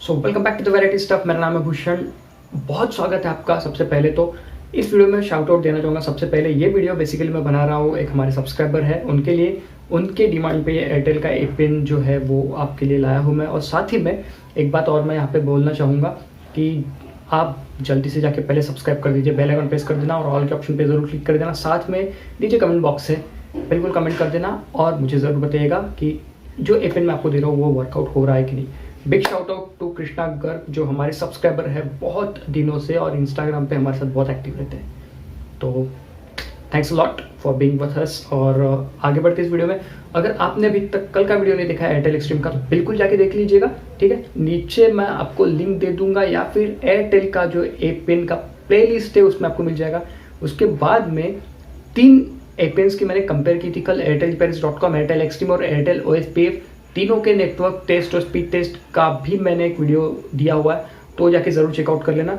So welcome back to the variety stuff. मेरा नाम है भूषण। बहुत स्वागत है आपका। सबसे पहले तो इस वीडियो में शाउट आउट देना चाहूँगा। सबसे पहले ये वीडियो बेसिकली मैं बना रहा हूँ एक हमारे सब्सक्राइबर है उनके लिए, उनके डिमांड पे ये एयरटेल का ए पिन जो है वो आपके लिए लाया हूँ मैं। और साथ ही में एक बात और मैं यहाँ पे बोलना चाहूँगा कि आप जल्दी से जाके पहले सब्सक्राइब कर दीजिए, बेल आइकन प्रेस कर देना और ऑल के ऑप्शन पे ज़रूर क्लिक कर देना। साथ में नीचे कमेंट बॉक्स से बिल्कुल कमेंट कर देना और मुझे ज़रूर बताइएगा कि जो ए पिन मैं आपको दे रहा हूँ वो वर्कआउट हो रहा है कि नहीं। Big shout out to Krishna Garg जो हमारे सब्सक्राइबर है बहुत दिनों से और इंस्टाग्राम पे हमारे साथ बहुत एक्टिव रहते हैं। तो thanks lot for being with us. और आगे बढ़ते इस वीडियो में, अगर आपने अभी तक कल का वीडियो नहीं देखा है एयरटेल एक्सट्रीम का तो बिल्कुल जाके देख लीजिएगा, ठीक है। नीचे मैं आपको लिंक दे दूंगा या फिर एयरटेल का जो ए पिन का प्ले लिस्ट है उसमें आपको मिल जाएगा। उसके बाद में 3 ए पिन्स की मैंने कंपेयर की थी कल, airtelparis.com, एयरटेल एक्सट्रीम और एयरटेल OSPF। तीनों के नेटवर्क टेस्ट और स्पीड टेस्ट का भी मैंने एक वीडियो दिया हुआ है, तो जाके ज़रूर चेकआउट कर लेना।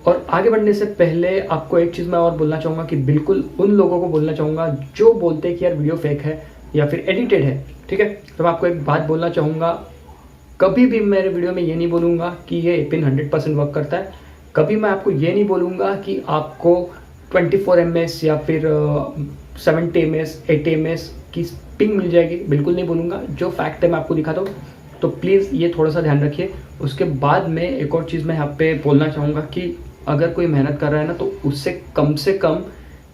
और आगे बढ़ने से पहले आपको एक चीज़ मैं और बोलना चाहूँगा कि बिल्कुल उन लोगों को बोलना चाहूँगा जो बोलते हैं कि यार वीडियो फेक है या फिर एडिटेड है, ठीक है। तो मैं आपको एक बात बोलना चाहूँगा, कभी भी मेरे वीडियो में ये नहीं बोलूँगा कि ये ए पिन 100% वर्क करता है। कभी मैं आपको ये नहीं बोलूँगा कि आपको 24 ms या फिर 70 ms 80 ms की पिंग मिल जाएगी, बिल्कुल नहीं बोलूँगा। जो फैक्ट है मैं आपको दिखाता हूँ, तो प्लीज़ ये थोड़ा सा ध्यान रखिए। उसके बाद में एक और चीज़ मैं यहाँ पे बोलना चाहूँगा कि अगर कोई मेहनत कर रहा है ना तो उससे कम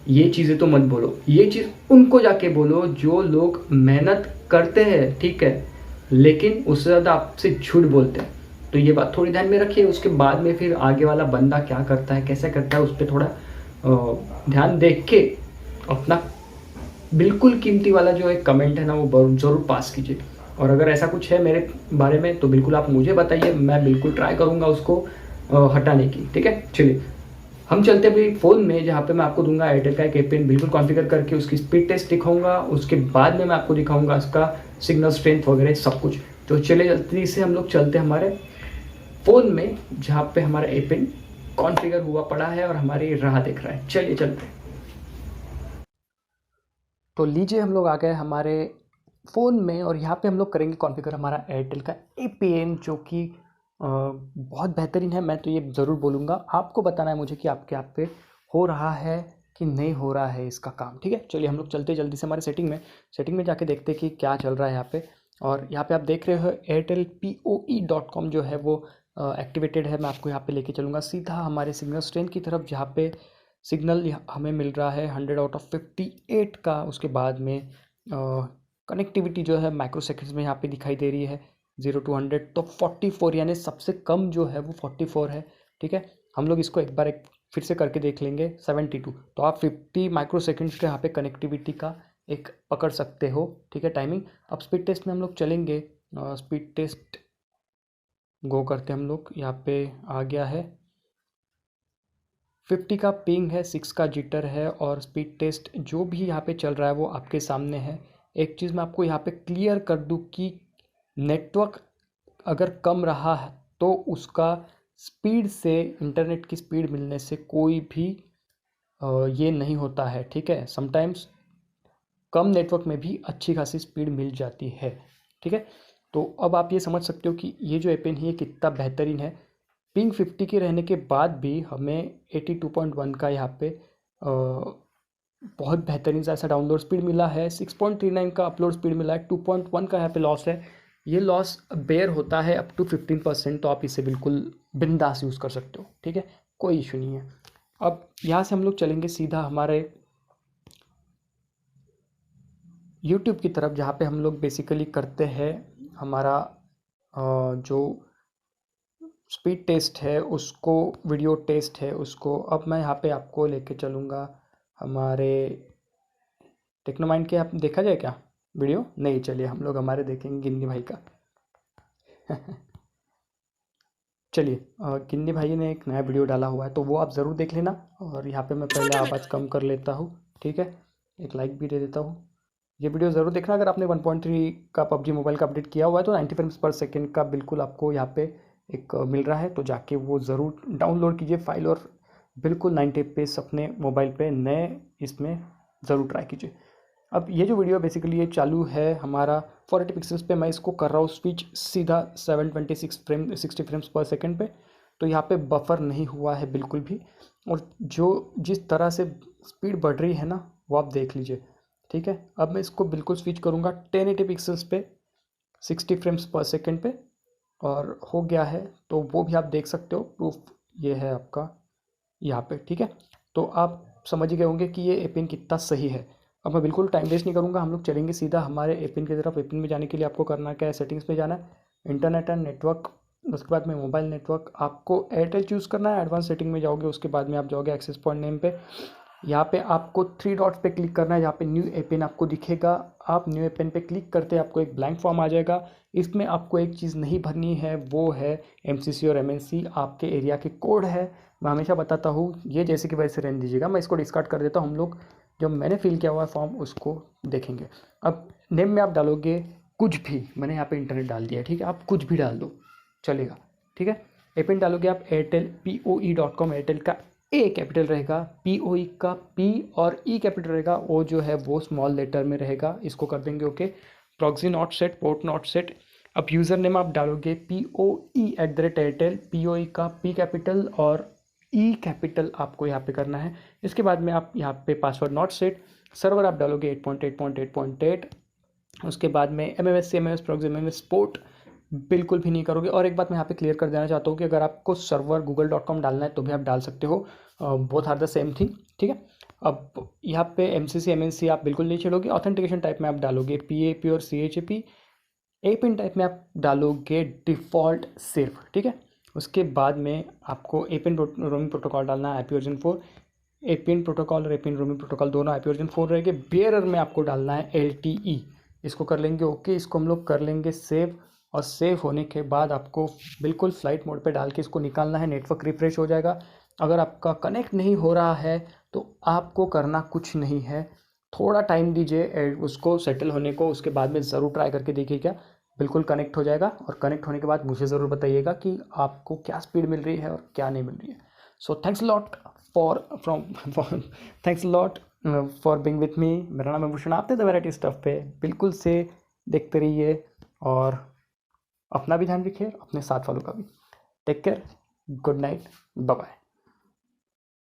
ये चीज़ें तो मत बोलो। ये चीज़ उनको जाके बोलो जो लोग मेहनत करते हैं, ठीक है, लेकिन उससे ज़्यादा आपसे झूठ बोलते हैं। तो ये बात थोड़ी ध्यान में रखिए। उसके बाद में फिर आगे वाला बंदा क्या करता है, कैसे करता है, उस पर थोड़ा ध्यान देख के अपना बिल्कुल कीमती वाला जो एक कमेंट है ना वो ज़रूर पास कीजिए। और अगर ऐसा कुछ है मेरे बारे में तो बिल्कुल आप मुझे बताइए, मैं बिल्कुल ट्राई करूँगा उसको हटाने की, ठीक है। चलिए हम चलते हैं अभी फ़ोन में, जहाँ पे मैं आपको दूंगा एयरटेल का एक ए पिन बिल्कुल कॉन्फ़िगर करके उसकी स्पीड टेस्ट दिखाऊंगा। उसके बाद में मैं आपको दिखाऊंगा उसका सिग्नल स्ट्रेंथ वगैरह सब कुछ। तो चलिए जल्दी से हम लोग चलते हैं हमारे फ़ोन में, जहाँ पे हमारा ए पिन कॉन्फ़िगर हुआ पड़ा है और हमारी राह देख रहा है। चलिए चलते हैं। तो लीजिए हम लोग आ गए हमारे फ़ोन में और यहाँ पे हम लोग करेंगे कॉन्फ़िगर हमारा एयरटेल का ए पिन, जो कि बहुत बेहतरीन है। मैं तो ये ज़रूर बोलूँगा, आपको बताना है मुझे कि आपके यहाँ पे हो रहा है कि नहीं हो रहा है इसका काम, ठीक है। चलिए हम लोग चलते जल्दी से हमारे सेटिंग में जाके देखते हैं कि क्या चल रहा है यहाँ पे। और यहाँ पे आप देख रहे हो airtelpoe.com जो है वो एक्टिवेटेड है। मैं आपको यहाँ पे लेके चलूँगा सीधा हमारे सिग्नल स्ट्रेंथ की तरफ, जहाँ पे सिग्नल हमें मिल रहा है 100 आउट ऑफ 58 का। उसके बाद में कनेक्टिविटी जो है माइक्रो सेकेंड्स में यहाँ पे दिखाई दे रही है 0 to 100, तो 44 यानी सबसे कम जो है वो 44 है, ठीक है। हम लोग इसको एक बार फिर से करके देख लेंगे 72। तो आप 50 माइक्रो सेकेंड्स के यहाँ पे कनेक्टिविटी का एक पकड़ सकते हो, ठीक है, टाइमिंग। अब स्पीड टेस्ट में हम लोग चलेंगे। स्पीड टेस्ट गो करते हम लोग, यहाँ पे आ गया है 50 का पिंग है, 6 का जिटर है और स्पीड टेस्ट जो भी यहाँ पे चल रहा है वो आपके सामने है। एक चीज़ मैं आपको यहाँ पे क्लियर कर दूँ कि नेटवर्क अगर कम रहा है तो उसका स्पीड से, इंटरनेट की स्पीड मिलने से कोई भी ये नहीं होता है, ठीक है। समटाइम्स कम नेटवर्क में भी अच्छी खासी स्पीड मिल जाती है, ठीक है। तो अब आप ये समझ सकते हो कि ये जो एपिन है ये कितना बेहतरीन है। पिंग 50 के रहने के बाद भी हमें 82.1 का यहाँ पे बहुत बेहतरीन सा ऐसा डाउनलोड स्पीड मिला है। 6.39 का अपलोड स्पीड मिला है। 2.1 का यहाँ पे लॉस है। ये लॉस बेयर होता है अप टू 15%, तो आप इसे बिल्कुल बिंदास यूज़ कर सकते हो, ठीक है, कोई इशू नहीं है। अब यहाँ से हम लोग चलेंगे सीधा हमारे YouTube की तरफ, जहाँ पे हम लोग बेसिकली करते हैं हमारा जो स्पीड टेस्ट है उसको, वीडियो टेस्ट है उसको। अब मैं यहाँ पे आपको लेके चलूँगा हमारे टेक्नोमाइंड के। आप देखा जाए क्या वीडियो? नहीं, चलिए हम लोग हमारे देखेंगे गिन्नी भाई का। चलिए गिन्नी भाई ने एक नया वीडियो डाला हुआ है तो वो आप ज़रूर देख लेना। और यहाँ पे मैं पहले आवाज़ कम कर लेता हूँ, ठीक है, एक लाइक भी दे देता हूँ। ये वीडियो ज़रूर देखना। अगर आपने 1.3 का PUBG मोबाइल का अपडेट किया हुआ है तो 90 फ्रेम्स पर सेकेंड का बिल्कुल आपको यहाँ पे एक मिल रहा है, तो जाके वो ज़रूर डाउनलोड कीजिए फाइल और बिल्कुल 90 FPS अपने मोबाइल पे नए इसमें ज़रूर ट्राई कीजिए। अब ये जो वीडियो बेसिकली ये चालू है हमारा 480 पिक्सल्स पे, मैं इसको कर रहा हूँ स्विच सीधा 60 फ्रेम्स पर सेकंड पे। तो यहाँ पे बफर नहीं हुआ है बिल्कुल भी, और जो जिस तरह से स्पीड बढ़ रही है ना वो आप देख लीजिए, ठीक है। अब मैं इसको बिल्कुल स्विच करूँगा 1080 पिक्सल्स पे 60 फ्रेम्स पर सेकंड पे, और हो गया है। तो वो भी आप देख सकते हो, प्रूफ ये है आपका यहाँ पे, ठीक है। तो आप समझ ही गए होंगे कि ये एपिन कितना सही है। अब मैं बिल्कुल टाइम वेस्ट नहीं करूँगा, हम लोग चलेंगे सीधा हमारे एपिन की तरफ। एपिन में जाने के लिए आपको करना क्या है, सेटिंग्स पे जाना है, इंटरनेट एंड नेटवर्क, उसके बाद में मोबाइल नेटवर्क, आपको एयरटेल चूज़ करना है। एडवांस सेटिंग में जाओगे, उसके बाद में आप जाओगे एक्सेस पॉइंट नेम पे। यहाँ पे आपको 3 डॉट्स पे क्लिक करना है, यहाँ पे न्यू एपिन आपको दिखेगा। आप न्यू एपिन पे क्लिक करते आपको एक ब्लैंक फॉर्म आ जाएगा। इसमें आपको एक चीज़ नहीं भरनी है, वो है एमसीसी और एमएनसी, आपके एरिया के कोड है। मैं हमेशा बताता हूँ, ये जैसे कि वैसे रहने दीजिएगा, मैं इसको डिस्कार्ड कर देता हूँ। हम लोग जो मैंने फिल किया हुआ है फॉर्म उसको देखेंगे। अब नेम में आप डालोगे कुछ भी, मैंने यहाँ पे इंटरनेट डाल दिया है, ठीक है। आप कुछ भी डाल दो चलेगा, ठीक है। एपिन डालोगे आप एयरटेल POE.com, एयरटेल का ए कैपिटल रहेगा, POE का P और E कैपिटल रहेगा, ओ जो है वो स्मॉल लेटर में रहेगा। इसको कर देंगे okay. Proxy not set, port not set. अब यूज़र नेम आप डालोगे POE@airtel, POE का P कैपिटल और E कैपिटल आपको यहाँ पे करना है। इसके बाद में आप यहाँ पे पासवर्ड नॉट सेट, सर्वर आप डालोगे 8.8.8.8। उसके बाद में MMS CMS proxy MMS port बिल्कुल भी नहीं करोगे। और एक बात मैं यहाँ पे क्लियर कर देना चाहता हूँ कि अगर आपको सर्वर google.com डालना है तो भी आप डाल सकते हो, both are the same thing, ठीक है। अब यहाँ पे MCC MNC आप बिल्कुल नहीं छेड़ोगे। ऑथेंटिकेशन टाइप में आप डालोगे PAP और CHAP। एपिन टाइप में आप डालोगे डिफ़ॉल्ट सिर्फ, ठीक है। उसके बाद में आपको एपिन रोमिंग प्रोटोकॉल डालना है, IP वर्जन 4। एपिन प्रोटोकॉल और एपिन रोमिंग प्रोटोकॉल दोनों IP वर्जन 4 रहेंगे। बेयरर में आपको डालना है LTE, इसको कर लेंगे ओके। इसको हम लोग कर लेंगे सेव, और सेव होने के बाद आपको बिल्कुल फ्लाइट मोड पे डाल के इसको निकालना है। नेटवर्क रिफ्रेश हो जाएगा। अगर आपका कनेक्ट नहीं हो रहा है तो आपको करना कुछ नहीं है, थोड़ा टाइम दीजिए उसको सेटल होने को। उसके बाद में ज़रूर ट्राई करके देखिएगा, बिल्कुल कनेक्ट हो जाएगा। और कनेक्ट होने के बाद मुझे ज़रूर बताइएगा कि आपको क्या स्पीड मिल रही है और क्या नहीं मिल रही है। So thanks lot thanks lot for being with me. मेरा नाम है भूषण, आप थे द वैरायटी स्टफ पे। बिल्कुल से देखते रहिए और अपना भी ध्यान रखिए, अपने साथ वालों का भी। Take care, good night, bye bye.